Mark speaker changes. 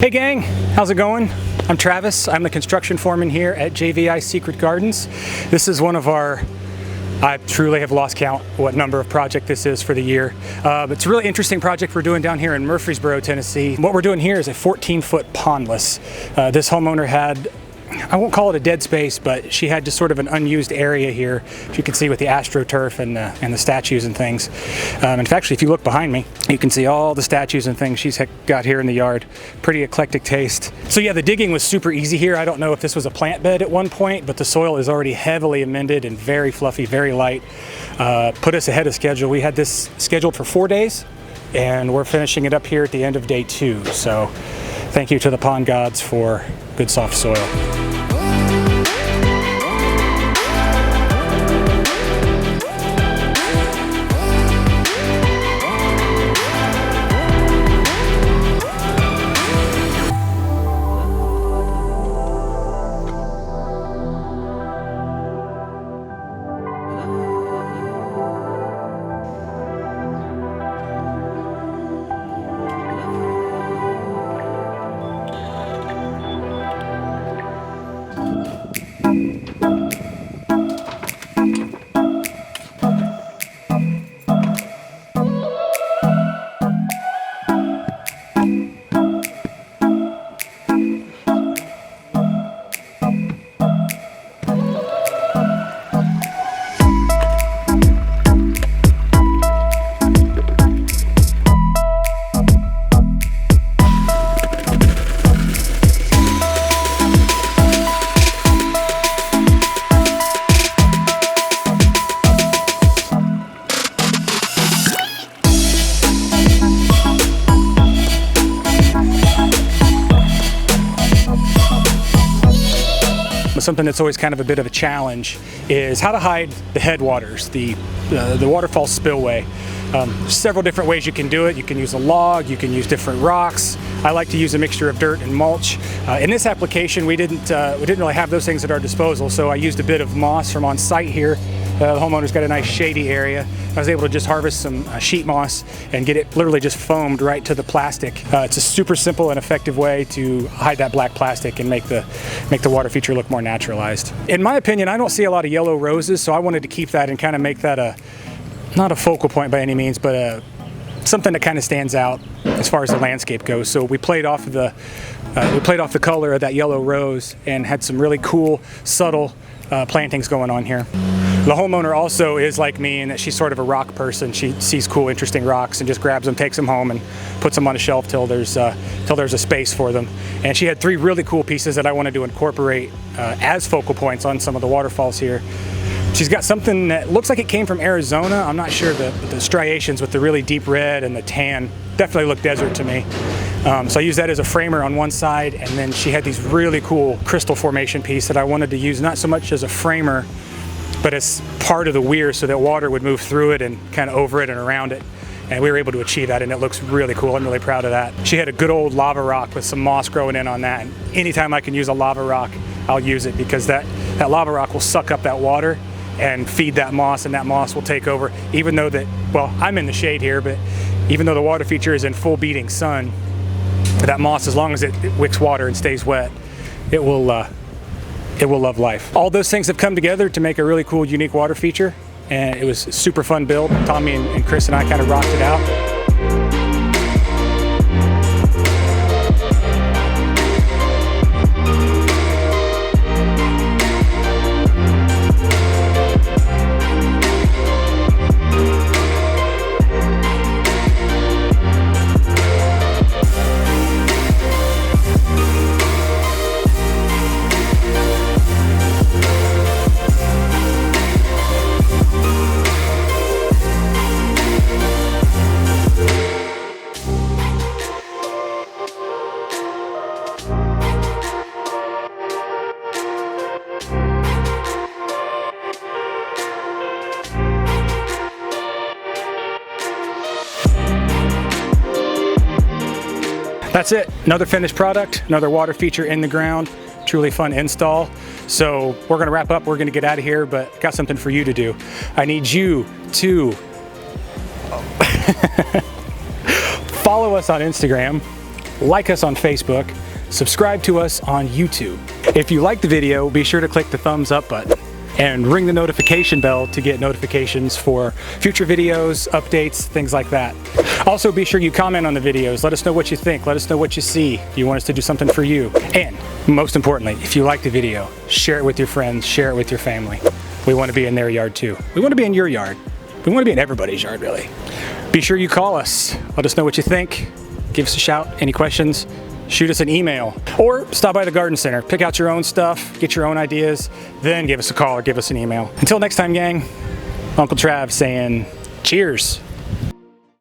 Speaker 1: Hey gang, how's it going? I'm Travis. I'm the construction foreman here at JVI Secret Gardens. This is one of our, I truly have lost count what number of project this is for the year. It's a really interesting project we're doing down here in Murfreesboro, Tennessee. What we're doing here is a 14-foot pondless. This homeowner had, I won't call it a dead space, but she had just sort of an unused area here, if you can see with the AstroTurf and the statues and things. In fact, if you look behind me, you can see all the statues and things she's got here in the yard. Pretty eclectic taste. So yeah, the digging was super easy here. I don't know if this was a plant bed at one point, but the soil is already heavily amended and very fluffy, very light. Put us ahead of schedule. We had this scheduled for 4 days, and we're finishing it up here at the end of day 2. So thank you to the pond gods for good soft soil. Something that's always kind of a bit of a challenge is how to hide the headwaters, the waterfall spillway. Several different ways you can do it. You can use a log, you can use different rocks. I like to use a mixture of dirt and mulch. In this application, we didn't really have those things at our disposal, so I used a bit of moss from on site here. The homeowner's got a nice shady area. I was able to just harvest some sheet moss and get it literally just foamed right to the plastic. It's a super simple and effective way to hide that black plastic and make the water feature look more naturalized. In my opinion, I don't see a lot of yellow roses, so I wanted to keep that and kind of make that not a focal point by any means, but something that kind of stands out as far as the landscape goes. So we played off the color of that yellow rose and had some really cool, subtle plantings going on here. The homeowner also is like me in that she's sort of a rock person. She sees cool, interesting rocks and just grabs them, takes them home, and puts them on a shelf till there's a space for them. And she had 3 really cool pieces that I wanted to incorporate as focal points on some of the waterfalls here. She's got something that looks like it came from Arizona. I'm not sure, the striations with the really deep red and the tan definitely look desert to me. So I used that as a framer on one side, and then she had these really cool crystal formation piece that I wanted to use not so much as a framer, but as part of the weir so that water would move through it and kind of over it and around it. And we were able to achieve that, and it looks really cool. I'm really proud of that. She had a good old lava rock with some moss growing in on that. And anytime I can use a lava rock, I'll use it, because that lava rock will suck up that water and feed that moss, and that moss will take over. Even though I'm in the shade here, but even though the water feature is in full beating sun, that moss, as long as it wicks water and stays wet, it will love life. All those things have come together to make a really cool, unique water feature, and it was a super fun build. Tommy and Chris and I kind of rocked it out. That's it, another finished product, another water feature in the ground. Truly fun install. So we're gonna wrap up, we're gonna get out of here, but got something for you to do. I need you to follow us on Instagram like us on Facebook, subscribe to us on YouTube. If you like the video, be sure to click the thumbs up button and ring the notification bell to get notifications for future videos, updates, things like that. Also, be sure you comment on the videos. Let us know what you think. Let us know what you see. Do you want us to do something for you? And most importantly, if you like the video, share it with your friends, share it with your family. We want to be in their yard too. We want to be in your yard. We want to be in everybody's yard, really. Be sure you call us. Let us know what you think. Give us a shout. Any questions? Shoot us an email or stop by the garden center. Pick out your own stuff, get your own ideas, then give us a call or give us an email. Until next time, gang, Uncle Trav saying cheers.